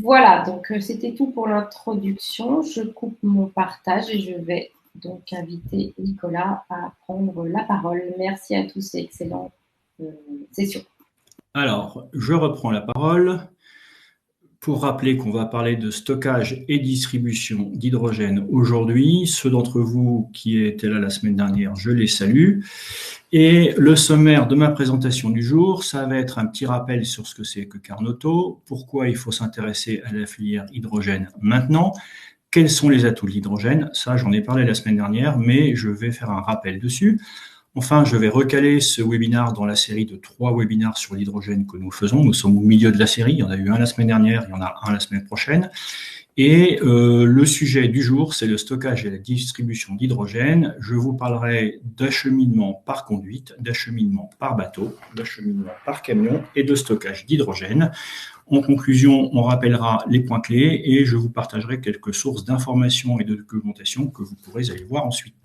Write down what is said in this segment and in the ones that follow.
Voilà, donc c'était tout pour l'introduction. Je coupe mon partage et je vais donc inviter Nicolas à prendre la parole. Merci à tous et excellente session. Alors, je reprends la parole pour rappeler qu'on va parler de stockage et distribution d'hydrogène aujourd'hui. Ceux d'entre vous qui étaient là la semaine dernière, je les salue. Et le sommaire de ma présentation du jour, ça va être un petit rappel sur ce que c'est que Carnotto, pourquoi il faut s'intéresser à la filière hydrogène maintenant, quels sont les atouts de l'hydrogène, ça j'en ai parlé la semaine dernière, mais je vais faire un rappel dessus. Enfin, je vais recaler ce webinaire dans la série de 3 webinaires sur l'hydrogène que nous faisons. Nous sommes au milieu de la série. Il y en a eu un la semaine dernière, il y en a un la semaine prochaine. Et le sujet du jour, c'est le stockage et la distribution d'hydrogène. Je vous parlerai d'acheminement par conduite, d'acheminement par bateau, d'acheminement par camion et de stockage d'hydrogène. En conclusion, on rappellera les points clés et je vous partagerai quelques sources d'informations et de documentation que vous pourrez aller voir ensuite.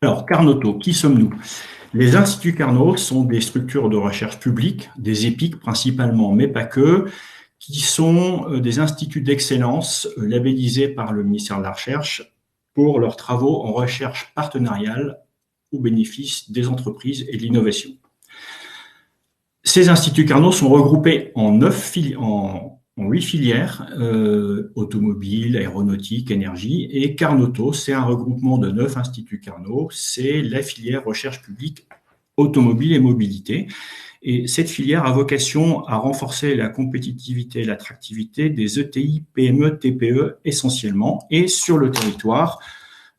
Alors, Carnotto, qui sommes-nous? Les instituts Carnot sont des structures de recherche publiques, des EPIC principalement, mais pas que, qui sont des instituts d'excellence labellisés par le ministère de la Recherche pour leurs travaux en recherche partenariale au bénéfice des entreprises et de l'innovation. Ces instituts Carnot sont regroupés en 8 filières, automobile, aéronautique, énergie, et Carnotto, c'est un regroupement de 9 instituts Carnot, c'est la filière recherche publique automobile et mobilité. Et cette filière a vocation à renforcer la compétitivité et l'attractivité des ETI, PME, TPE essentiellement, et sur le territoire,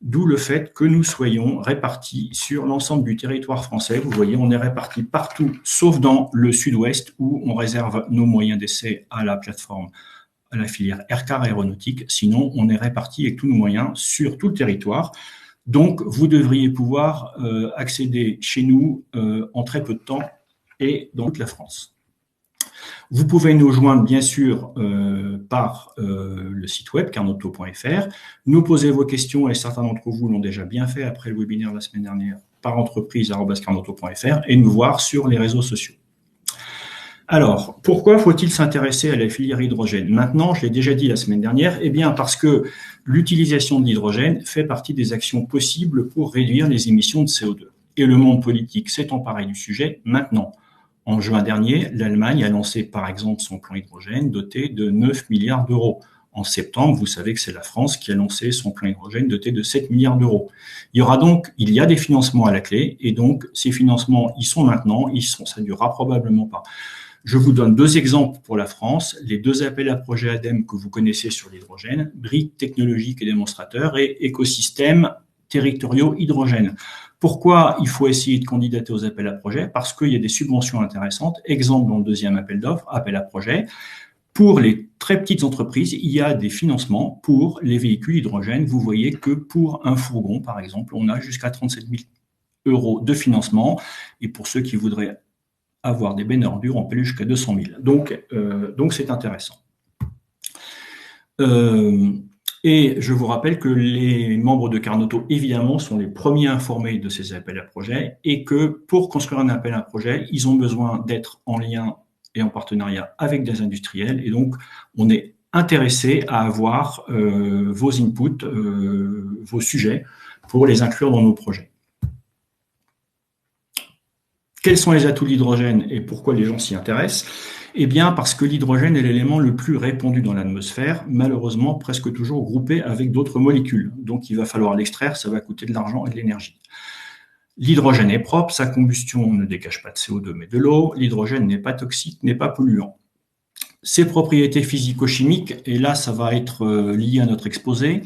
d'où le fait que nous soyons répartis sur l'ensemble du territoire français. Vous voyez, on est répartis partout, sauf dans le sud-ouest, où on réserve nos moyens d'essai à la plateforme, à la filière Aircar aéronautique. Sinon, on est répartis avec tous nos moyens sur tout le territoire. Donc, vous devriez pouvoir accéder chez nous en très peu de temps et dans toute la France. Vous pouvez nous joindre, bien sûr, par le site web carnotto.fr, nous poser vos questions, et certains d'entre vous l'ont déjà bien fait après le webinaire la semaine dernière, par entreprise@carnotto.fr, et nous voir sur les réseaux sociaux. Alors, pourquoi faut-il s'intéresser à la filière hydrogène? Maintenant, je l'ai déjà dit la semaine dernière, eh bien parce que l'utilisation de l'hydrogène fait partie des actions possibles pour réduire les émissions de CO2. Et le monde politique s'est emparé du sujet maintenant. En juin dernier, l'Allemagne a lancé par exemple son plan hydrogène doté de 9 milliards d'euros. En septembre, vous savez que c'est la France qui a lancé son plan hydrogène doté de 7 milliards d'euros. Il y a des financements à la clé, et donc ces financements, ils sont maintenant, ça ne durera probablement pas. Je vous donne 2 exemples pour la France, les 2 appels à projets ADEME que vous connaissez sur l'hydrogène, briques technologiques et démonstrateurs, et écosystèmes territoriaux hydrogène. Pourquoi il faut essayer de candidater aux appels à projets? Parce qu'il y a des subventions intéressantes. Exemple dans le 2e appel d'offres, appel à projets. Pour les très petites entreprises, il y a des financements pour les véhicules hydrogène. Vous voyez que pour un fourgon, par exemple, on a jusqu'à 37 000 euros de financement. Et pour ceux qui voudraient avoir des bennes ordures, on peut aller jusqu'à 200 000. Donc c'est intéressant. Et je vous rappelle que les membres de Carnotto, évidemment, sont les premiers informés de ces appels à projets et que pour construire un appel à projet, ils ont besoin d'être en lien et en partenariat avec des industriels. Et donc, on est intéressé à avoir vos inputs, vos sujets pour les inclure dans nos projets. Quels sont les atouts de l'hydrogène et pourquoi les gens s'y intéressent? Eh bien, parce que l'hydrogène est l'élément le plus répandu dans l'atmosphère, malheureusement presque toujours groupé avec d'autres molécules. Donc, il va falloir l'extraire, ça va coûter de l'argent et de l'énergie. L'hydrogène est propre, sa combustion ne dégage pas de CO2 mais de l'eau. L'hydrogène n'est pas toxique, n'est pas polluant. Ses propriétés physico-chimiques, et là, ça va être lié à notre exposé,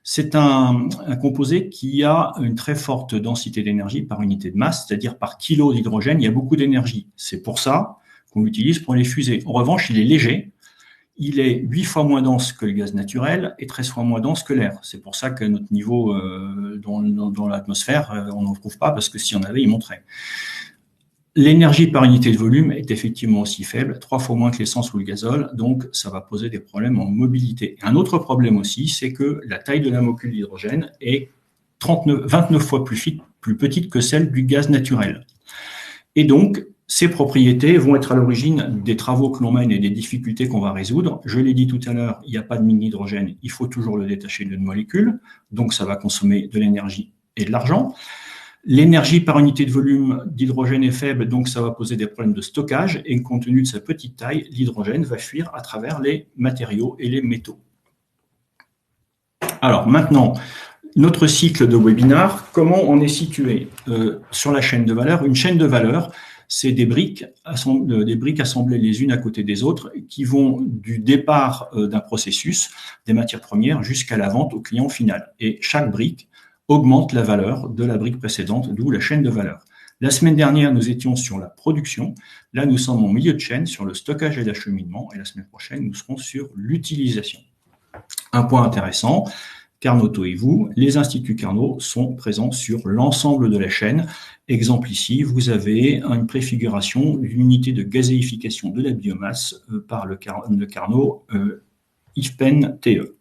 c'est un composé qui a une très forte densité d'énergie par unité de masse, c'est-à-dire par kilo d'hydrogène, il y a beaucoup d'énergie. C'est pour ça qu'on l'utilise pour les fusées. En revanche, il est léger, il est 8 fois moins dense que le gaz naturel et 13 fois moins dense que l'air. C'est pour ça qu'à notre niveau dans l'atmosphère, on n'en trouve pas, parce que s'il y en avait, il monterait. L'énergie par unité de volume est effectivement aussi faible, 3 fois moins que l'essence ou le gazole, donc ça va poser des problèmes en mobilité. Un autre problème aussi, c'est que la taille de la molécule d'hydrogène est 29 fois plus petite que celle du gaz naturel. Et donc, ces propriétés vont être à l'origine des travaux que l'on mène et des difficultés qu'on va résoudre. Je l'ai dit tout à l'heure, il n'y a pas de mine d'hydrogène, il faut toujours le détacher d'une molécule, donc ça va consommer de l'énergie et de l'argent. L'énergie par unité de volume d'hydrogène est faible, donc ça va poser des problèmes de stockage, et compte tenu de sa petite taille, l'hydrogène va fuir à travers les matériaux et les métaux. Alors maintenant, notre cycle de webinar, comment on est situé sur la chaîne de valeur? Une chaîne de valeur, c'est des briques assemblées les unes à côté des autres qui vont du départ d'un processus, des matières premières, jusqu'à la vente au client final. Et chaque brique augmente la valeur de la brique précédente, d'où la chaîne de valeur. La semaine dernière, nous étions sur la production. Là, nous sommes en milieu de chaîne sur le stockage et l'acheminement. Et la semaine prochaine, nous serons sur l'utilisation. Un point intéressant, Carnot et vous, les instituts Carnot sont présents sur l'ensemble de la chaîne. Exemple ici, vous avez une préfiguration d'une unité de gazéification de la biomasse par le Carnot IFPEN-TE.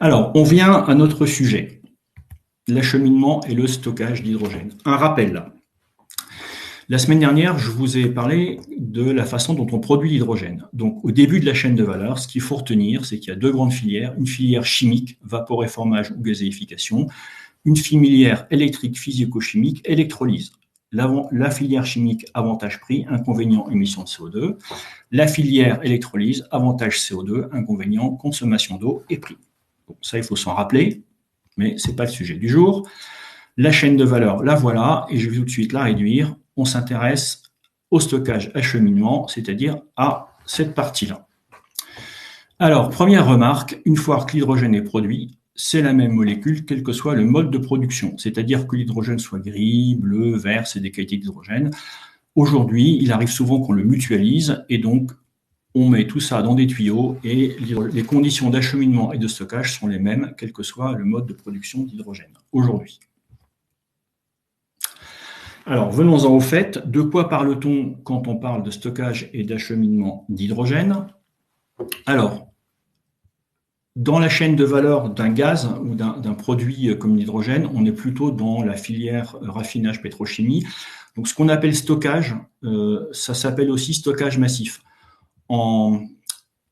Alors, on vient à notre sujet, l'acheminement et le stockage d'hydrogène. Un rappel. La semaine dernière, je vous ai parlé de la façon dont on produit l'hydrogène. Donc, au début de la chaîne de valeur, ce qu'il faut retenir, c'est qu'il y a deux grandes filières. Une filière chimique, vaporéformage ou gazéification. Une filière électrique, physico-chimique, électrolyse. La filière chimique, avantage-prix, inconvénient, émission de CO2. La filière électrolyse, avantage CO2, inconvénient, consommation d'eau et prix. Bon, ça, il faut s'en rappeler, mais ce n'est pas le sujet du jour. La chaîne de valeur, la voilà, et je vais tout de suite la réduire. On s'intéresse au stockage acheminement, c'est-à-dire à cette partie-là. Alors, première remarque, une fois que l'hydrogène est produit, c'est la même molécule, quel que soit le mode de production. C'est-à-dire que l'hydrogène soit gris, bleu, vert, c'est des qualités d'hydrogène. Aujourd'hui, il arrive souvent qu'on le mutualise, et donc on met tout ça dans des tuyaux, et les conditions d'acheminement et de stockage sont les mêmes, quel que soit le mode de production d'hydrogène, aujourd'hui. Alors, venons-en au fait. De quoi parle-t-on quand on parle de stockage et d'acheminement d'hydrogène? Alors, dans la chaîne de valeur d'un gaz ou d'un produit comme l'hydrogène, on est plutôt dans la filière raffinage pétrochimie. Donc, ce qu'on appelle stockage, ça s'appelle aussi stockage massif.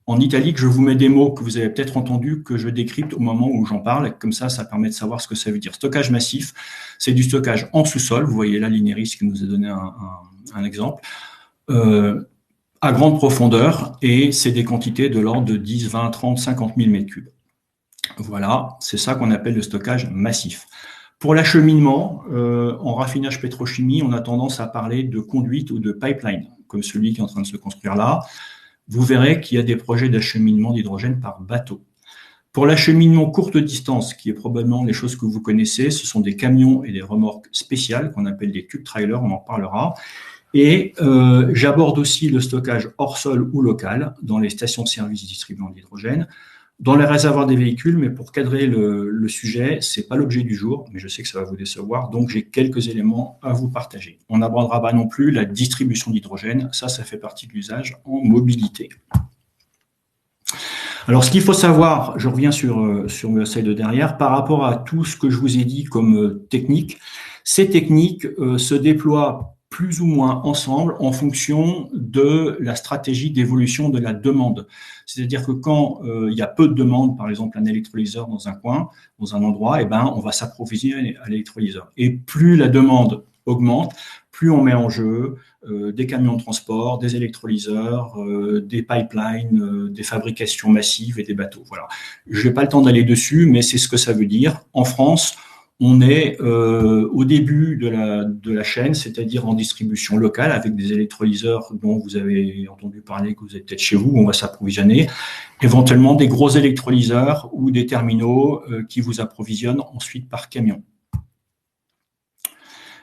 En italique, je vous mets des mots que vous avez peut-être entendus, que je décrypte au moment où j'en parle. Comme ça permet de savoir ce que ça veut dire. Stockage massif, c'est du stockage en sous-sol. Vous voyez là l'Ineris qui nous a donné un exemple. À grande profondeur, et c'est des quantités de l'ordre de 10, 20, 30, 50 000 mètres cubes. Voilà, c'est ça qu'on appelle le stockage massif. Pour l'acheminement, en raffinage pétrochimie, on a tendance à parler de conduite ou de pipeline, comme celui qui est en train de se construire là. Vous verrez qu'il y a des projets d'acheminement d'hydrogène par bateau. Pour l'acheminement courte distance, qui est probablement les choses que vous connaissez, ce sont des camions et des remorques spéciales qu'on appelle des tube trailers, on en parlera. Et j'aborde aussi le stockage hors sol ou local dans les stations-service distribuant de l'hydrogène, dans les réservoirs des véhicules, mais pour cadrer le sujet, ce n'est pas l'objet du jour, mais je sais que ça va vous décevoir, donc j'ai quelques éléments à vous partager. On n'abordera pas non plus la distribution d'hydrogène, ça fait partie de l'usage en mobilité. Alors, ce qu'il faut savoir, je reviens sur le slide de derrière, par rapport à tout ce que je vous ai dit comme technique, ces techniques se déploient plus ou moins ensemble en fonction de la stratégie d'évolution de la demande. C'est-à-dire que quand il y a peu de demande, par exemple un électrolyseur dans un coin, dans un endroit, on va s'approvisionner à l'électrolyseur. Et plus la demande augmente, plus on met en jeu des camions de transport, des électrolyseurs, des pipelines, des fabrications massives et des bateaux. Voilà. Je n'ai pas le temps d'aller dessus, mais c'est ce que ça veut dire. En France, on est au début de la chaîne, c'est-à-dire en distribution locale, avec des électrolyseurs dont vous avez entendu parler, que vous êtes peut-être chez vous, où on va s'approvisionner, éventuellement des gros électrolyseurs ou des terminaux qui vous approvisionnent ensuite par camion.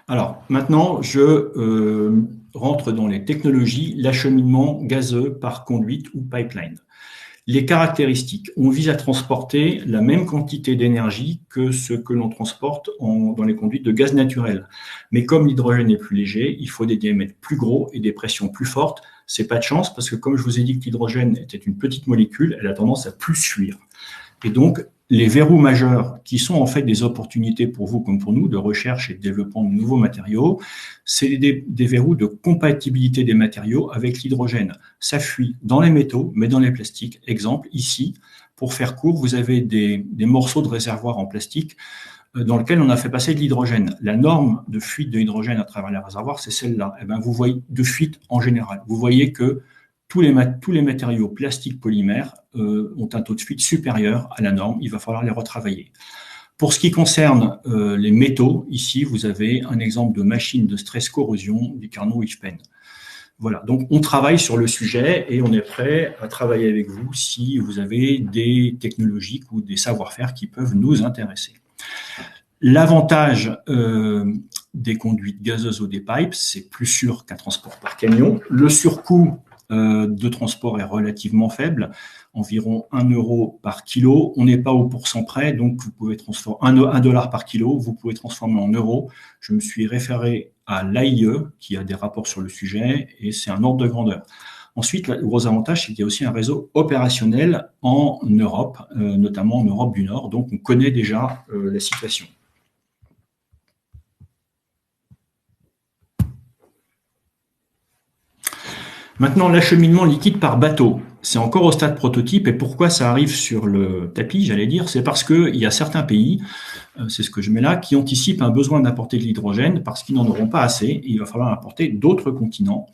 Alors, maintenant, je rentre dans les technologies, l'acheminement gazeux par conduite ou pipeline. Les caractéristiques, on vise à transporter la même quantité d'énergie que ce que l'on transporte dans les conduites de gaz naturel. Mais comme l'hydrogène est plus léger, il faut des diamètres plus gros et des pressions plus fortes. C'est pas de chance parce que comme je vous ai dit que l'hydrogène était une petite molécule, elle a tendance à plus fuir. Et donc, les verrous majeurs qui sont en fait des opportunités pour vous comme pour nous de recherche et de développement de nouveaux matériaux, c'est des verrous de compatibilité des matériaux avec l'hydrogène. Ça fuit dans les métaux, mais dans les plastiques. Exemple, ici, pour faire court, vous avez des morceaux de réservoirs en plastique dans lesquels on a fait passer de l'hydrogène. La norme de fuite de l'hydrogène à travers les réservoirs, c'est celle-là. Eh bien, vous voyez de fuite en général. Vous voyez que tous les matériaux plastiques polymères ont un taux de fuite supérieur à la norme. Il va falloir les retravailler. Pour ce qui concerne les métaux, ici, vous avez un exemple de machine de stress corrosion du Carnot IFPEN. Voilà, donc on travaille sur le sujet et on est prêt à travailler avec vous si vous avez des technologies ou des savoir-faire qui peuvent nous intéresser. L'avantage des conduites gazeuses ou des pipes, c'est plus sûr qu'un transport par camion. Le surcoût de transport est relativement faible, environ 1 euro par kilo. On n'est pas au pourcent près, donc vous pouvez transformer 1 dollar par kilo, vous pouvez transformer en euros. Je me suis référé à l'AIE qui a des rapports sur le sujet et c'est un ordre de grandeur. Ensuite, le gros avantage, c'est qu'il y a aussi un réseau opérationnel en Europe, notamment en Europe du Nord, donc on connaît déjà la situation. Maintenant, l'acheminement liquide par bateau, c'est encore au stade prototype. Et pourquoi ça arrive sur le tapis, j'allais dire, c'est parce qu'il y a certains pays, c'est ce que je mets là, qui anticipent un besoin d'apporter de l'hydrogène parce qu'ils n'en auront pas assez. Et il va falloir apporter d'autres continents,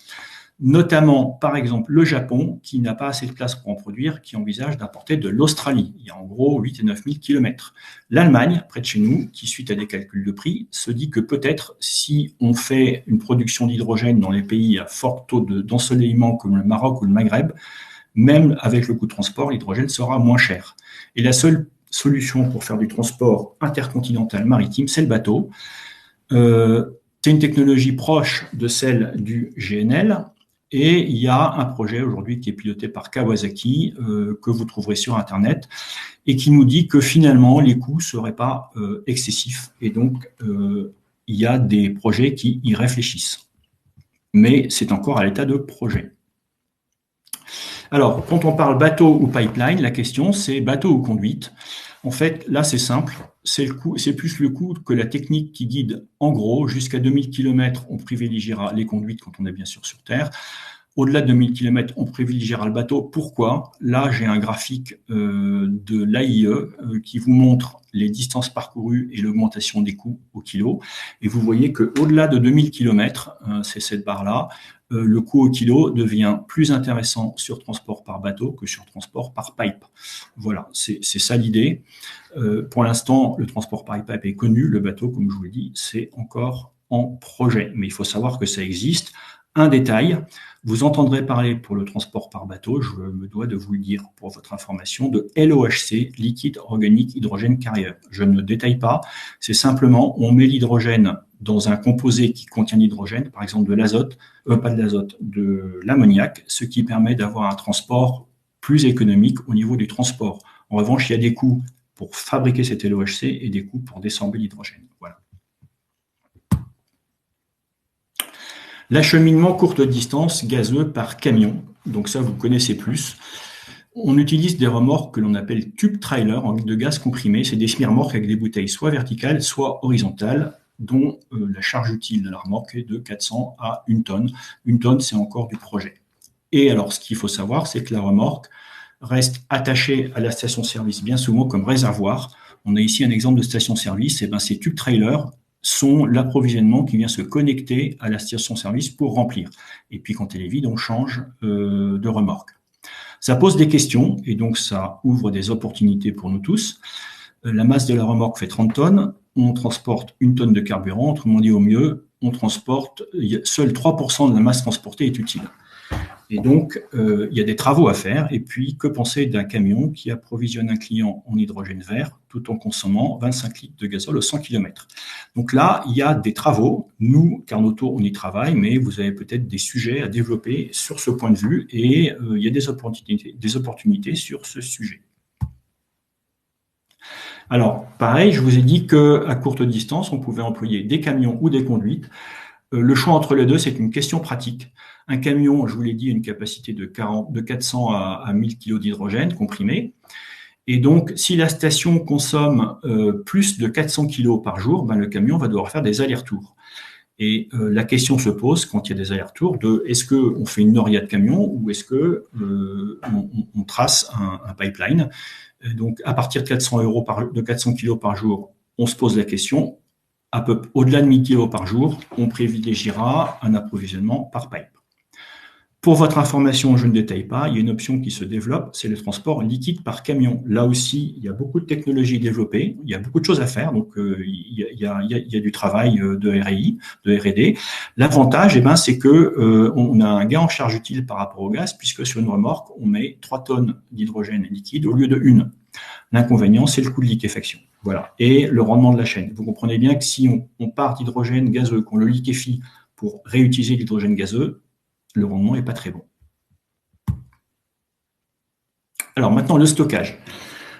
notamment, par exemple, le Japon, qui n'a pas assez de place pour en produire, qui envisage d'apporter de l'Australie. Il y a en gros 8 et 9 000 kilomètres. L'Allemagne, près de chez nous, qui suite à des calculs de prix, se dit que peut-être si on fait une production d'hydrogène dans les pays à fort taux d'ensoleillement comme le Maroc ou le Maghreb, même avec le coût de transport, l'hydrogène sera moins cher. Et la seule solution pour faire du transport intercontinental maritime, c'est le bateau. C'est une technologie proche de celle du GNL. Et il y a un projet aujourd'hui qui est piloté par Kawasaki, que vous trouverez sur Internet, et qui nous dit que finalement, les coûts ne seraient pas excessifs. Et donc, il y a des projets qui y réfléchissent. Mais c'est encore à l'état de projet. Alors, quand on parle bateau ou pipeline, la question, c'est bateau ou conduite. En fait, là, c'est simple. C'est plus le coût que la technique qui guide. En gros, jusqu'à 2000 km, on privilégiera les conduites quand on est bien sûr sur Terre. Au-delà de 2000 km, on privilégiera le bateau. Pourquoi? Là, j'ai un graphique de l'AIE qui vous montre les distances parcourues et l'augmentation des coûts au kilo. Et vous voyez qu'au-delà de 2000 km, c'est cette barre-là, le coût au kilo devient plus intéressant sur transport par bateau que sur transport par pipe. Voilà, c'est ça l'idée. Pour l'instant, le transport par pipe est connu. Le bateau, comme je vous l'ai dit, c'est encore en projet. Mais il faut savoir que ça existe. Un détail, vous entendrez parler pour le transport par bateau, je me dois de vous le dire pour votre information, de LOHC, liquide organique hydrogène carrier. Je ne détaille pas, c'est simplement on met l'hydrogène dans un composé qui contient l'hydrogène, par exemple de l'azote, pas de l'azote, de l'ammoniac, ce qui permet d'avoir un transport plus économique au niveau du transport. En revanche, il y a des coûts pour fabriquer cet LOHC et des coûts pour désembler l'hydrogène. Voilà. L'acheminement courte distance gazeux par camion, donc ça vous connaissez plus. On utilise des remorques que l'on appelle tube trailer en de gaz comprimé. C'est des semi-remorques avec des bouteilles soit verticales, soit horizontales, dont la charge utile de la remorque est de 400 à 1 tonne. 1 tonne, c'est encore du projet. Et alors, ce qu'il faut savoir, c'est que la remorque reste attachée à la station-service bien souvent comme réservoir. On a ici un exemple de station-service. Et ben, ces tube trailers sont l'approvisionnement qui vient se connecter à la station-service pour remplir. Et puis, quand elle est vide, on change de remorque. Ça pose des questions et donc ça ouvre des opportunités pour nous tous. La masse de la remorque fait 30 tonnes. On transporte 1 tonne de carburant. Autrement dit, au mieux, on transporte, seul 3% de la masse transportée est utile. Et donc, il y a des travaux à faire. Et puis, que penser d'un camion qui approvisionne un client en hydrogène vert tout en consommant 25 litres de gazole au 100 km? Donc là, il y a des travaux. Nous, Carnotto, on y travaille, mais vous avez peut-être des sujets à développer sur ce point de vue et il y a des opportunités sur ce sujet. Alors, pareil, je vous ai dit qu'à courte distance, on pouvait employer des camions ou des conduites. Le choix entre les deux, c'est une question pratique. Un camion, je vous l'ai dit, a une capacité de 400 à 1000 kg d'hydrogène comprimé. Et donc, si la station consomme plus de 400 kg par jour, le camion va devoir faire des allers-retours. Et la question se pose, quand il y a des allers-retours, de est-ce qu'on fait une noria de camion ou est-ce qu'on trace un pipeline. Et donc, à partir de 400 kg par jour, on se pose la question, au-delà de 1000 kg par jour, on privilégiera un approvisionnement par pipe. Pour votre information, je ne détaille pas, il y a une option qui se développe, c'est le transport liquide par camion. Là aussi, il y a beaucoup de technologies développées, il y a beaucoup de choses à faire, donc il y a du travail de RI, de R&D. L'avantage, c'est que on a un gain en charge utile par rapport au gaz, puisque sur une remorque, on met 3 tonnes d'hydrogène liquide au lieu de 1. L'inconvénient, c'est le coût de liquéfaction. Voilà. Et le rendement de la chaîne. Vous comprenez bien que si on part d'hydrogène gazeux, qu'on le liquéfie pour réutiliser l'hydrogène gazeux, le rendement n'est pas très bon. Alors maintenant, le stockage.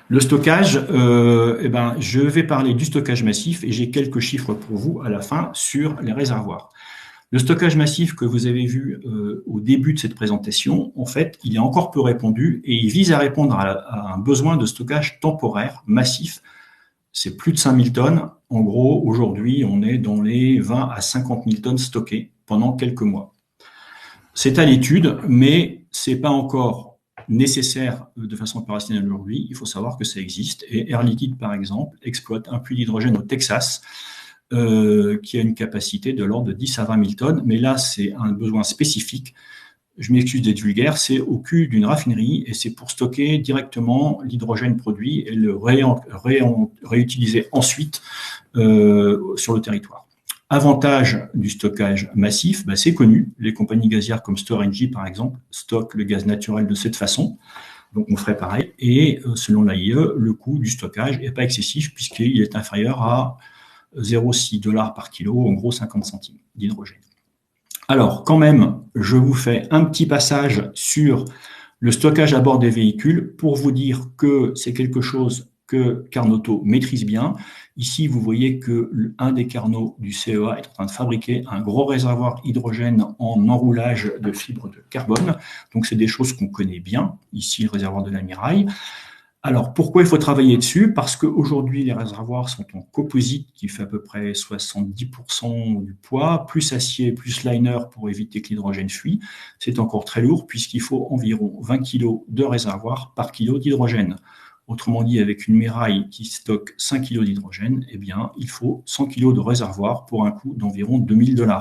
Le stockage, je vais parler du stockage massif et j'ai quelques chiffres pour vous à la fin sur les réservoirs. Le stockage massif que vous avez vu au début de cette présentation, en fait, il est encore peu répandu et il vise à répondre à un besoin de stockage temporaire massif. C'est plus de 5000 tonnes. En gros, aujourd'hui, on est dans les 20 à 50 000 tonnes stockées pendant quelques mois. C'est à l'étude, mais c'est pas encore nécessaire de façon opérationnelle aujourd'hui. Il faut savoir que ça existe. Et Air Liquide, par exemple, exploite un puits d'hydrogène au Texas qui a une capacité de l'ordre de 10 à 20 000 tonnes. Mais là, c'est un besoin spécifique. Je m'excuse d'être vulgaire, c'est au cul d'une raffinerie et c'est pour stocker directement l'hydrogène produit et le réutiliser ensuite sur le territoire. Avantage du stockage massif, c'est connu. Les compagnies gazières comme Storengy, par exemple, stockent le gaz naturel de cette façon. Donc, on ferait pareil. Et selon l'AIE, le coût du stockage n'est pas excessif puisqu'il est inférieur à 0,6 $ par kilo, en gros 50 centimes d'hydrogène. Alors, quand même, je vous fais un petit passage sur le stockage à bord des véhicules pour vous dire que c'est quelque chose que Carnotto maîtrise bien. Ici, vous voyez que un des Carnot du CEA est en train de fabriquer un gros réservoir hydrogène en enroulage de fibres de carbone. Donc, c'est des choses qu'on connaît bien. Ici, le réservoir de l'Amirail. Alors, pourquoi il faut travailler dessus? Parce qu'aujourd'hui, les réservoirs sont en composite qui fait à peu près 70% du poids, plus acier, plus liner pour éviter que l'hydrogène fuit. C'est encore très lourd puisqu'il faut environ 20 kg de réservoir par kilo d'hydrogène. Autrement dit, avec une Mirail qui stocke 5 kg d'hydrogène, il faut 100 kg de réservoir pour un coût d'environ 2000 $.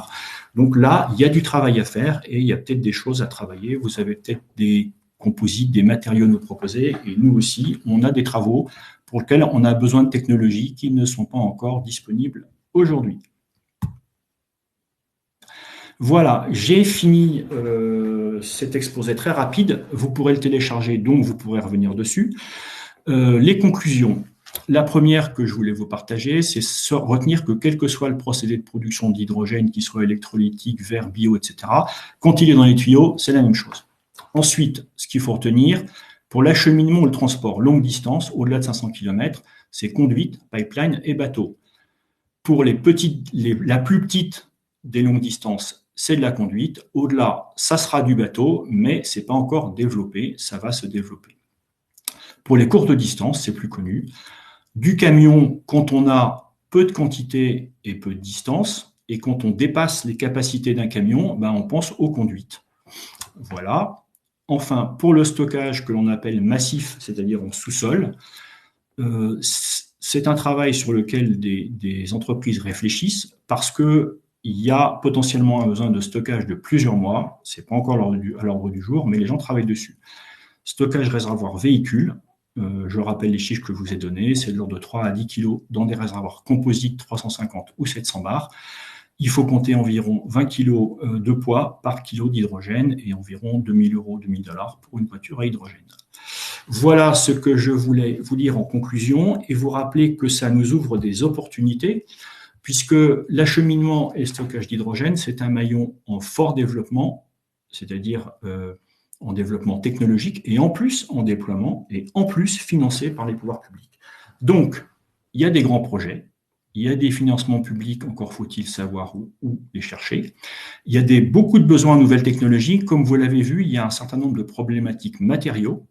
Donc là, il y a du travail à faire et il y a peut-être des choses à travailler. Vous avez peut-être des composites, des matériaux nous proposer et nous aussi, on a des travaux pour lesquels on a besoin de technologies qui ne sont pas encore disponibles aujourd'hui. Voilà, j'ai fini cet exposé très rapide. Vous pourrez le télécharger, donc vous pourrez revenir dessus. Les conclusions. La première que je voulais vous partager, c'est retenir que quel que soit le procédé de production d'hydrogène, qu'il soit électrolytique, vert, bio, etc., quand il est dans les tuyaux, c'est la même chose. Ensuite, ce qu'il faut retenir, pour l'acheminement ou le transport longue distance, au-delà de 500 km, c'est conduite, pipeline et bateau. Pour la plus petite des longues distances, c'est de la conduite. Au-delà, ça sera du bateau, mais ce n'est pas encore développé, ça va se développer. Pour les courtes distances, c'est plus connu. Du camion, quand on a peu de quantité et peu de distance, et quand on dépasse les capacités d'un camion, on pense aux conduites. Voilà. Enfin, pour le stockage que l'on appelle massif, c'est-à-dire en sous-sol, c'est un travail sur lequel des entreprises réfléchissent parce qu'il y a potentiellement un besoin de stockage de plusieurs mois. Ce n'est pas encore à l'ordre du jour, mais les gens travaillent dessus. Stockage réservoir véhicule, je rappelle les chiffres que je vous ai donnés, c'est de l'ordre de 3 à 10 kg dans des réservoirs composites 350 ou 700 bars. Il faut compter environ 20 kg de poids par kilo d'hydrogène et environ 2000 €, 2000 $ pour une voiture à hydrogène. Voilà ce que je voulais vous dire en conclusion et vous rappeler que ça nous ouvre des opportunités puisque l'acheminement et le stockage d'hydrogène, c'est un maillon en fort développement, c'est-à-dire en développement technologique et en plus en déploiement et en plus financé par les pouvoirs publics. Donc, il y a des grands projets. Il y a des financements publics, encore faut-il savoir où les chercher. Il y a beaucoup de besoins en nouvelles technologies. Comme vous l'avez vu, il y a un certain nombre de problématiques matériaux.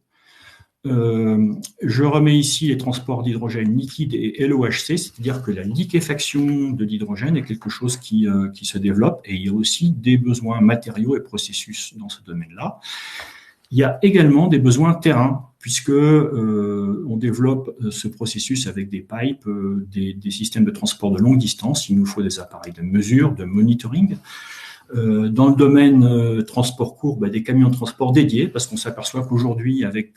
Je remets ici les transports d'hydrogène liquide et LOHC, c'est-à-dire que la liquéfaction de l'hydrogène est quelque chose qui se développe, et il y a aussi des besoins matériaux et processus dans ce domaine-là. Il y a également des besoins terrain, puisque on développe ce processus avec des pipes, des systèmes de transport de longue distance. Il nous faut des appareils de mesure, de monitoring. Dans le domaine transport court, des camions de transport dédiés, parce qu'on s'aperçoit qu'aujourd'hui, avec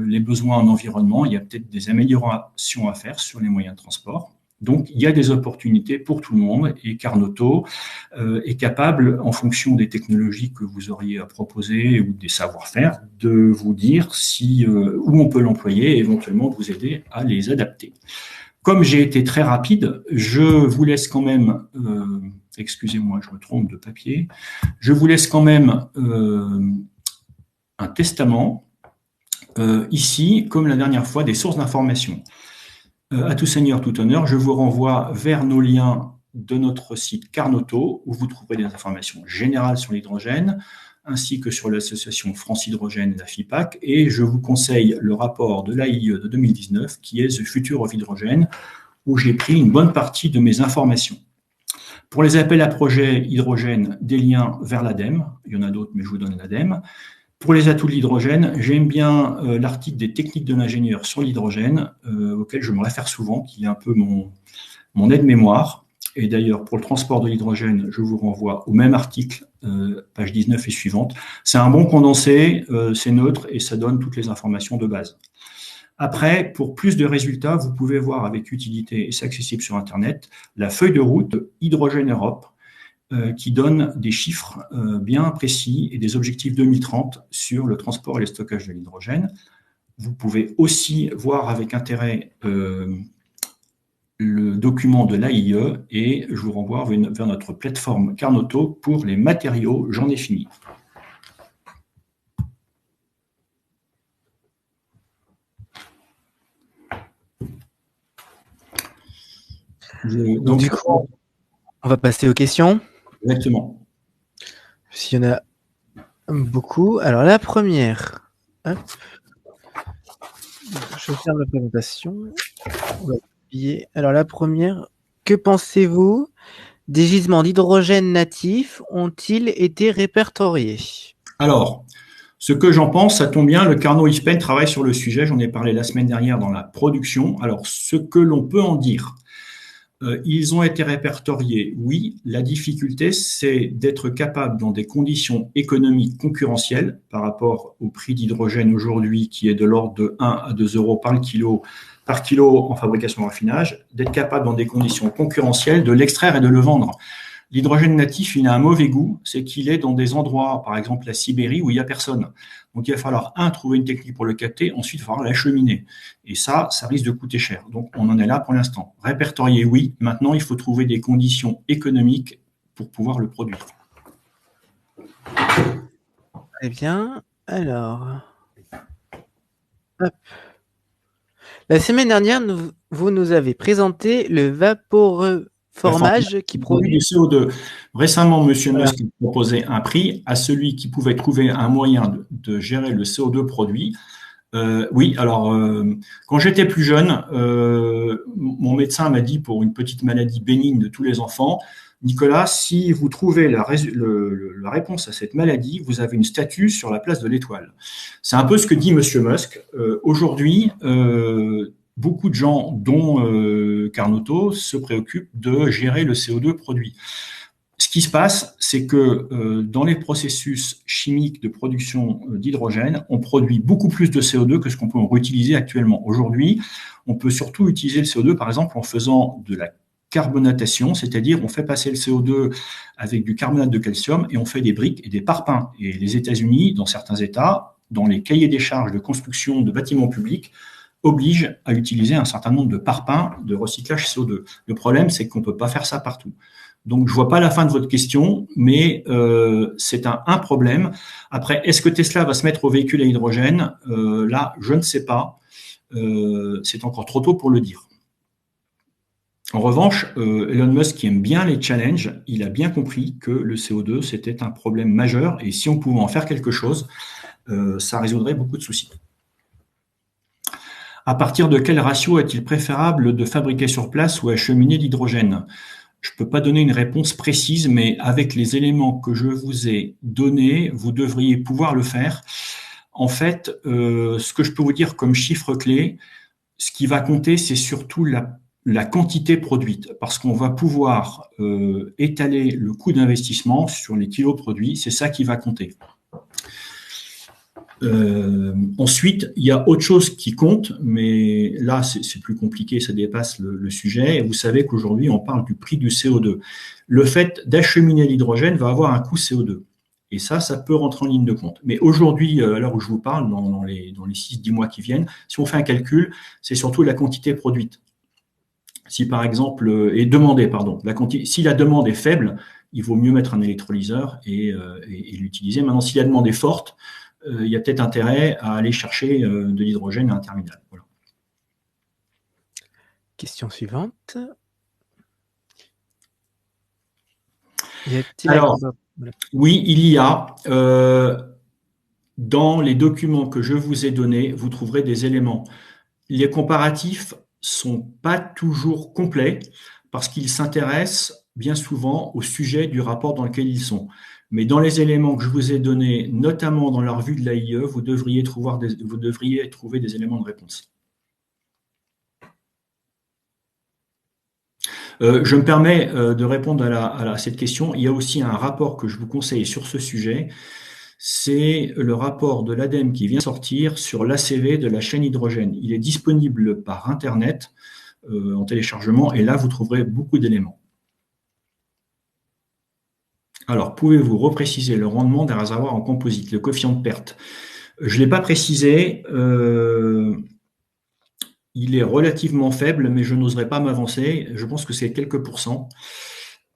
les besoins en environnement, il y a peut-être des améliorations à faire sur les moyens de transport. Donc, il y a des opportunités pour tout le monde, et Carnotto est capable, en fonction des technologies que vous auriez à proposer ou des savoir-faire, de vous dire où on peut l'employer et éventuellement vous aider à les adapter. Comme j'ai été très rapide, je vous laisse quand même, excusez-moi, je me trompe de papier, je vous laisse quand même un testament, ici, comme la dernière fois, des sources d'information. À tout seigneur, tout honneur, je vous renvoie vers nos liens de notre site Carnotto, où vous trouverez des informations générales sur l'hydrogène, ainsi que sur l'association France Hydrogène et la FIPAC, et je vous conseille le rapport de l'AIE de 2019, qui est The Future of Hydrogen, où j'ai pris une bonne partie de mes informations. Pour les appels à projets hydrogène, des liens vers l'ADEME, il y en a d'autres, mais je vous donne l'ADEME. Pour les atouts de l'hydrogène, j'aime bien l'article des techniques de l'ingénieur sur l'hydrogène, auquel je me réfère souvent, qui est un peu mon aide-mémoire. Et d'ailleurs, pour le transport de l'hydrogène, je vous renvoie au même article, page 19 et suivante. C'est un bon condensé, c'est neutre et ça donne toutes les informations de base. Après, pour plus de résultats, vous pouvez voir avec utilité, et c'est accessible sur Internet, la feuille de route Hydrogène Europe, qui donne des chiffres bien précis et des objectifs 2030 sur le transport et le stockage de l'hydrogène. Vous pouvez aussi voir avec intérêt le document de l'AIE, et je vous renvoie vers notre plateforme Carnotto pour les matériaux. J'en ai fini. Donc, du coup, on va passer aux questions. Exactement. S'il y en a beaucoup. Alors, la première. Hop. Je ferme la présentation. On va oublier. Alors, la première. Que pensez-vous des gisements d'hydrogène natifs ont-ils été répertoriés? Alors, ce que j'en pense, ça tombe bien, le Carnot ISPEN travaille sur le sujet, j'en ai parlé la semaine dernière dans la production. Alors, ce que l'on peut en dire, ils ont été répertoriés, oui. La difficulté, c'est d'être capable, dans des conditions économiques concurrentielles, par rapport au prix d'hydrogène aujourd'hui, qui est de l'ordre de 1 à 2 euros par kilo en fabrication et raffinage, d'être capable, dans des conditions concurrentielles, de l'extraire et de le vendre. L'hydrogène natif, il a un mauvais goût, c'est qu'il est dans des endroits, par exemple la Sibérie, où il n'y a personne. Donc il va falloir, trouver une technique pour le capter, ensuite il va falloir l'acheminer. Et ça risque de coûter cher. Donc on en est là pour l'instant. Répertorier, oui. Maintenant, il faut trouver des conditions économiques pour pouvoir le produire. Très bien. Alors, hop. La semaine dernière, vous nous avez présenté le vaporeformage qui produit du CO2. Récemment, M. Musk a proposé un prix à celui qui pouvait trouver un moyen de gérer le CO2 produit. Oui, alors, quand j'étais plus jeune, mon médecin m'a dit, pour une petite maladie bénigne de tous les enfants, Nicolas, si vous trouvez la réponse à cette maladie, vous avez une statue sur la place de l'Étoile. C'est un peu ce que dit M. Musk. Aujourd'hui, beaucoup de gens, dont Carnotto, se préoccupent de gérer le CO2 produit. Ce qui se passe, c'est que dans les processus chimiques de production d'hydrogène, on produit beaucoup plus de CO2 que ce qu'on peut en réutiliser actuellement. Aujourd'hui, on peut surtout utiliser le CO2, par exemple, en faisant de la carbonatation, c'est-à-dire on fait passer le CO2 avec du carbonate de calcium et on fait des briques et des parpaings. Et les États-Unis, dans certains États, dans les cahiers des charges de construction de bâtiments publics, obligent à utiliser un certain nombre de parpaings de recyclage CO2. Le problème, c'est qu'on ne peut pas faire ça partout. Donc, je ne vois pas la fin de votre question, mais c'est un problème. Après, est-ce que Tesla va se mettre au véhicule à hydrogène? Là, je ne sais pas. C'est encore trop tôt pour le dire. En revanche, Elon Musk, qui aime bien les challenges, il a bien compris que le CO2, c'était un problème majeur. Et si on pouvait en faire quelque chose, ça résoudrait beaucoup de soucis. À partir de quel ratio est-il préférable de fabriquer sur place ou acheminer l'hydrogène? Je ne peux pas donner une réponse précise, mais avec les éléments que je vous ai donnés, vous devriez pouvoir le faire. En fait, ce que je peux vous dire comme chiffre clé, ce qui va compter, c'est surtout la quantité produite, parce qu'on va pouvoir étaler le coût d'investissement sur les kilos produits, c'est ça qui va compter. Ensuite, il y a autre chose qui compte, mais là, c'est plus compliqué, ça dépasse le sujet. Et vous savez qu'aujourd'hui, on parle du prix du CO2. Le fait d'acheminer l'hydrogène va avoir un coût CO2. Et ça peut rentrer en ligne de compte. Mais aujourd'hui, à l'heure où je vous parle, dans les 6-10 mois qui viennent, si on fait un calcul, c'est surtout la quantité produite. Si par exemple, si la demande est faible, il vaut mieux mettre un électrolyseur et l'utiliser. Maintenant, si la demande est forte, il y a peut-être intérêt à aller chercher de l'hydrogène à un terminal. Voilà. Question suivante. Alors, oui, il y a. Dans les documents que je vous ai donnés, vous trouverez des éléments. Les comparatifs sont pas toujours complets parce qu'ils s'intéressent bien souvent au sujet du rapport dans lequel ils sont. Mais dans les éléments que je vous ai donnés, notamment dans la revue de l'AIE, vous devriez trouver des éléments de réponse. Je me permets de répondre à cette question. Il y a aussi un rapport que je vous conseille sur ce sujet. C'est le rapport de l'ADEME qui vient sortir sur l'ACV de la chaîne hydrogène. Il est disponible par Internet en téléchargement et là, vous trouverez beaucoup d'éléments. Alors, pouvez-vous repréciser le rendement d'un réservoir en composite, le coefficient de perte? Je ne l'ai pas précisé. Il est relativement faible, mais je n'oserais pas m'avancer. Je pense que c'est quelques pourcents.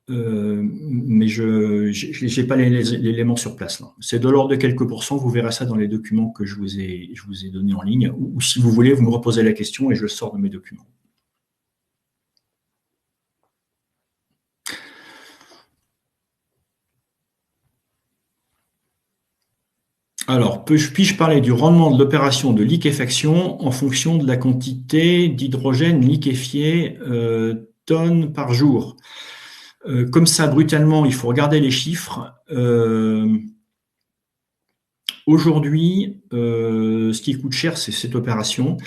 Mais je n'ai pas l'élément sur place. C'est de l'ordre de quelques pourcents. Vous verrez ça dans les documents que je vous ai donnés en ligne. Ou si vous voulez, vous me reposez la question et je le sors de mes documents. Alors, puis-je parler du rendement de l'opération de liquéfaction en fonction de la quantité d'hydrogène liquéfié tonnes par jour? Comme ça, brutalement, il faut regarder les chiffres. Aujourd'hui, ce qui coûte cher, c'est cette opération.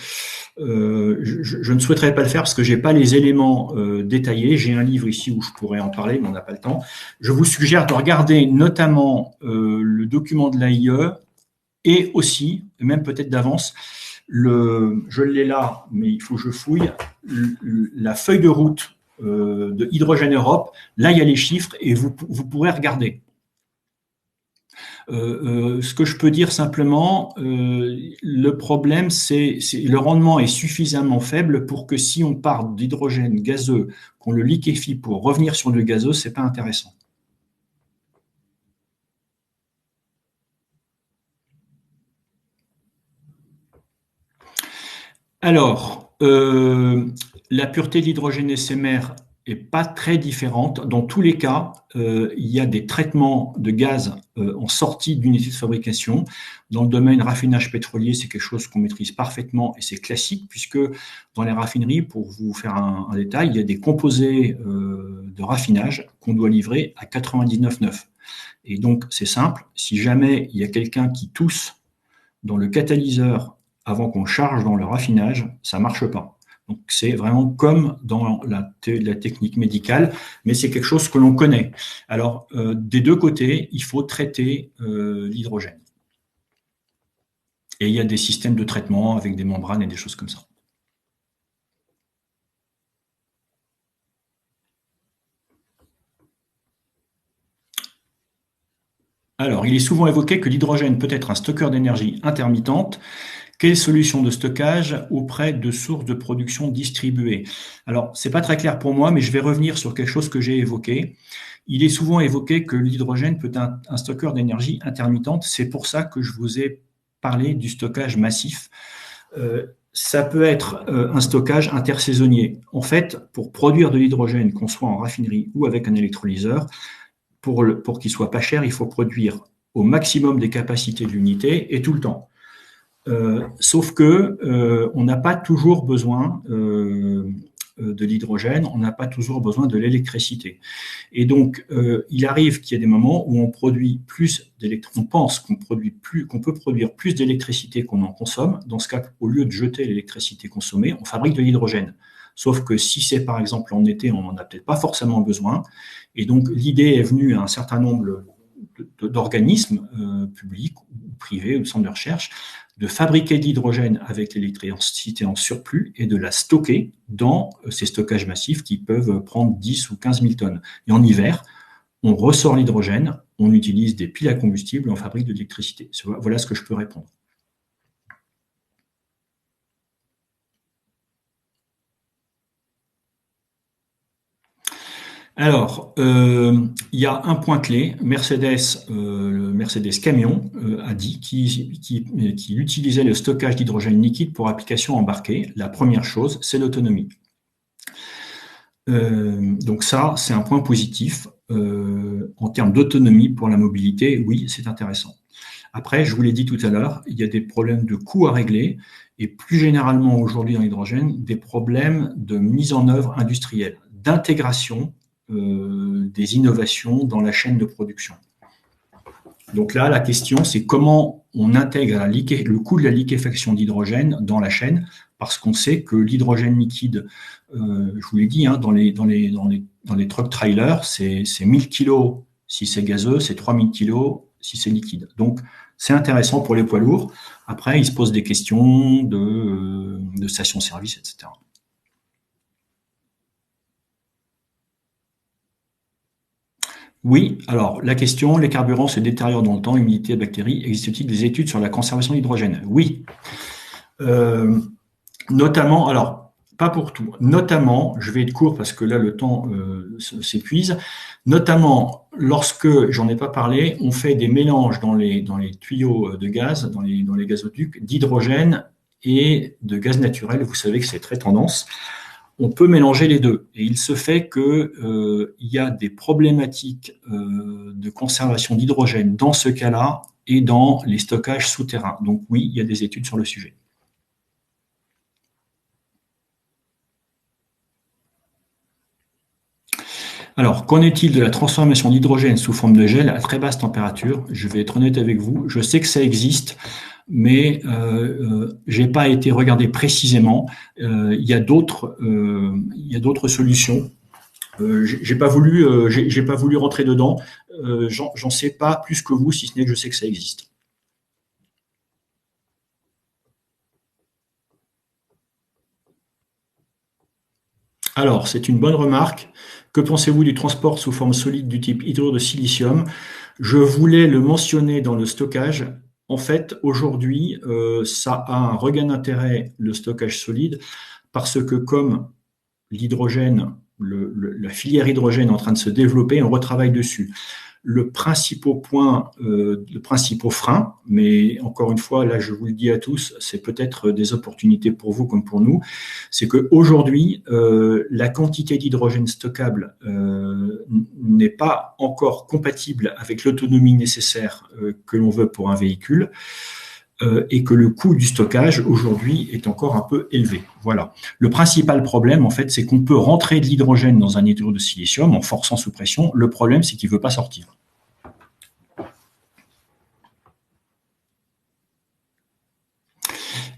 Je ne souhaiterais pas le faire parce que je n'ai pas les éléments détaillés. J'ai un livre ici où je pourrais en parler, mais on n'a pas le temps. Je vous suggère de regarder notamment le document de l'AIE et aussi, même peut-être d'avance, je l'ai là, mais il faut que je fouille, la feuille de route de Hydrogène Europe. Là, il y a les chiffres et vous pourrez regarder. Ce que je peux dire simplement, le problème, c'est le rendement est suffisamment faible pour que si on part d'hydrogène gazeux, qu'on le liquéfie pour revenir sur le gazeux, c'est pas intéressant. Alors, la pureté de l'hydrogène SMR n'est pas très différente. Dans tous les cas, il y a des traitements de gaz en sortie d'unité de fabrication. Dans le domaine raffinage pétrolier, c'est quelque chose qu'on maîtrise parfaitement et c'est classique puisque dans les raffineries, pour vous faire un détail, il y a des composés de raffinage qu'on doit livrer à 99,9. Et donc, c'est simple. Si jamais il y a quelqu'un qui tousse dans le catalyseur avant qu'on charge dans le raffinage, ça ne marche pas. Donc, c'est vraiment comme dans la technique médicale, mais c'est quelque chose que l'on connaît. Alors, des deux côtés, il faut traiter l'hydrogène. Et il y a des systèmes de traitement avec des membranes et des choses comme ça. Alors, il est souvent évoqué que l'hydrogène peut être un stockeur d'énergie intermittente. Quelle solution de stockage auprès de sources de production distribuées? Alors, c'est pas très clair pour moi, mais je vais revenir sur quelque chose que j'ai évoqué. Il est souvent évoqué que l'hydrogène peut être un stockeur d'énergie intermittente. C'est pour ça que je vous ai parlé du stockage massif. Ça peut être un stockage intersaisonnier. En fait, pour produire de l'hydrogène, qu'on soit en raffinerie ou avec un électrolyseur, pour qu'il soit pas cher, il faut produire au maximum des capacités de l'unité et tout le temps. Sauf que on n'a pas toujours besoin de l'hydrogène, on n'a pas toujours besoin de l'électricité. Et donc, il arrive qu'il y ait des moments où on produit plus d'électricité, on pense qu'on peut produire plus d'électricité qu'on en consomme. Dans ce cas, au lieu de jeter l'électricité consommée, on fabrique de l'hydrogène. Sauf que si c'est par exemple en été, on n'en a peut-être pas forcément besoin. Et donc, l'idée est venue à un certain nombre d'organismes publics ou privés ou centres de recherche de fabriquer de l'hydrogène avec l'électricité en surplus et de la stocker dans ces stockages massifs qui peuvent prendre 10 ou 15 000 tonnes. Et en hiver, on ressort l'hydrogène, on utilise des piles à combustible et on fabrique de l'électricité. Voilà ce que je peux répondre. Alors, il y a un point clé. Mercedes Camion a dit qu'il utilisait le stockage d'hydrogène liquide pour application embarquée. La première chose, c'est l'autonomie. Donc ça, c'est un point positif. En termes d'autonomie pour la mobilité, oui, c'est intéressant. Après, je vous l'ai dit tout à l'heure, il y a des problèmes de coûts à régler et plus généralement aujourd'hui dans l'hydrogène, des problèmes de mise en œuvre industrielle, d'intégration des innovations dans la chaîne de production. Donc là, la question, c'est comment on intègre le coût de la liquéfaction d'hydrogène dans la chaîne, parce qu'on sait que l'hydrogène liquide, je vous l'ai dit, dans les truck trailers, c'est 1000 kg si c'est gazeux, c'est 3000 kg si c'est liquide. Donc, c'est intéressant pour les poids lourds. Après, il se pose des questions de station-service, etc. Oui, alors la question, les carburants se détériorent dans le temps, humidité, bactéries, existe-t-il des études sur la conservation d'hydrogène? Oui. Notamment, alors, pas pour tout, notamment, je vais être court parce que là le temps s'épuise, notamment lorsque, j'en ai pas parlé, on fait des mélanges dans les tuyaux de gaz, dans les gazoducs, d'hydrogène et de gaz naturel. Vous savez que c'est très tendance. On peut mélanger les deux. Et il se fait que il y a des problématiques de conservation d'hydrogène dans ce cas-là et dans les stockages souterrains. Donc oui, il y a des études sur le sujet. Alors, qu'en est-il de la transformation d'hydrogène sous forme de gel à très basse température? Je vais être honnête avec vous, je sais que ça existe, mais j'ai pas été regardé précisément. Il y a d'autres solutions. J'ai pas voulu rentrer dedans. J'en sais pas plus que vous, si ce n'est que je sais que ça existe. Alors, c'est une bonne remarque. Que pensez-vous du transport sous forme solide du type hydrure de silicium? Je voulais le mentionner dans le stockage. En fait, aujourd'hui, ça a un regain d'intérêt, le stockage solide, parce que comme l'hydrogène, la filière hydrogène est en train de se développer, on retravaille dessus. Le principal point, le principal frein, mais encore une fois, là, je vous le dis à tous, c'est peut-être des opportunités pour vous comme pour nous, c'est qu'aujourd'hui, la quantité d'hydrogène stockable n'est pas encore compatible avec l'autonomie nécessaire que l'on veut pour un véhicule. Et que le coût du stockage aujourd'hui est encore un peu élevé. Voilà. Le principal problème, en fait, c'est qu'on peut rentrer de l'hydrogène dans un hydrure de silicium en forçant sous pression. Le problème, c'est qu'il ne veut pas sortir.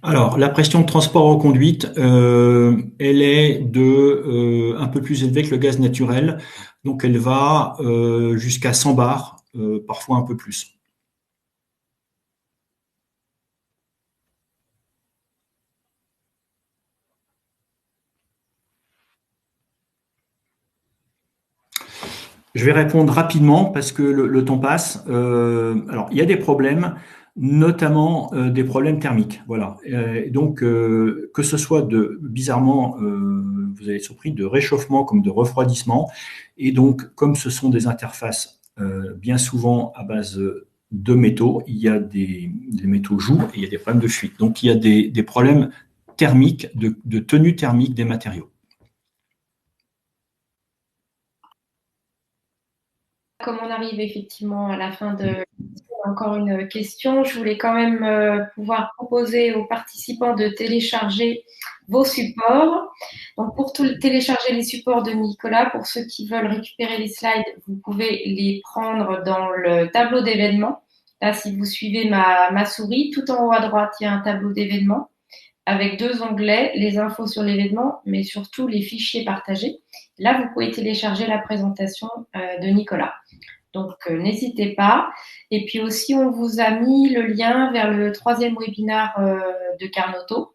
Alors, la pression de transport en conduite, elle est un peu plus élevée que le gaz naturel. Donc, elle va jusqu'à 100 bars, parfois un peu plus. Je vais répondre rapidement parce que le temps passe. Alors, il y a des problèmes, notamment des problèmes thermiques. Voilà. Donc, que ce soit bizarrement, vous avez surpris, de réchauffement comme de refroidissement. Et donc, comme ce sont des interfaces bien souvent à base de métaux, il y a des métaux jouent et il y a des problèmes de fuite. Donc, il y a des problèmes thermiques, de tenue thermique des matériaux. Comme on arrive effectivement à la fin de encore une question. Je voulais quand même pouvoir proposer aux participants de télécharger vos supports. Donc, pour télécharger les supports de Nicolas, pour ceux qui veulent récupérer les slides, vous pouvez les prendre dans le tableau d'événements. Là, si vous suivez ma souris, tout en haut à droite, il y a un tableau d'événements avec 2 onglets, les infos sur l'événement, mais surtout les fichiers partagés. Là, vous pouvez télécharger la présentation de Nicolas. Donc, n'hésitez pas. Et puis aussi, on vous a mis le lien vers le 3e webinaire de Carnoto,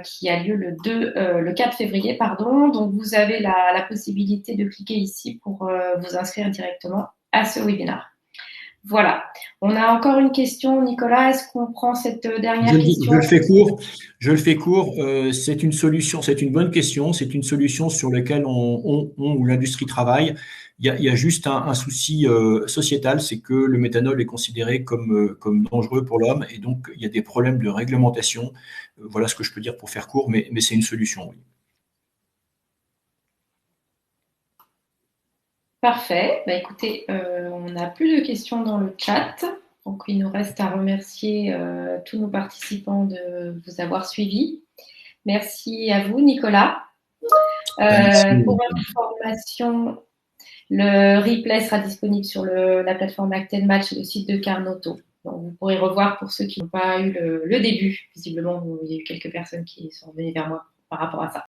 qui a lieu le 4 février. Pardon. Donc, vous avez la possibilité de cliquer ici pour vous inscrire directement à ce webinaire. Voilà. On a encore une question, Nicolas. Est-ce qu'on prend cette dernière question? Je le fais court. Je le fais court. C'est une solution, c'est une bonne question. C'est une solution sur laquelle on ou l'industrie travaille. Il y a juste un souci sociétal, c'est que le méthanol est considéré comme dangereux pour l'homme, et donc il y a des problèmes de réglementation. Voilà ce que je peux dire pour faire court, mais c'est une solution, oui. Parfait. Bah, écoutez, on n'a plus de questions dans le chat. Donc, il nous reste à remercier tous nos participants de vous avoir suivis. Merci à vous, Nicolas. Pour information, le replay sera disponible sur la plateforme ActenMatch et le site de Carnoto. Donc, vous pourrez revoir pour ceux qui n'ont pas eu le début. Visiblement, il y a eu quelques personnes qui sont venues vers moi par rapport à ça.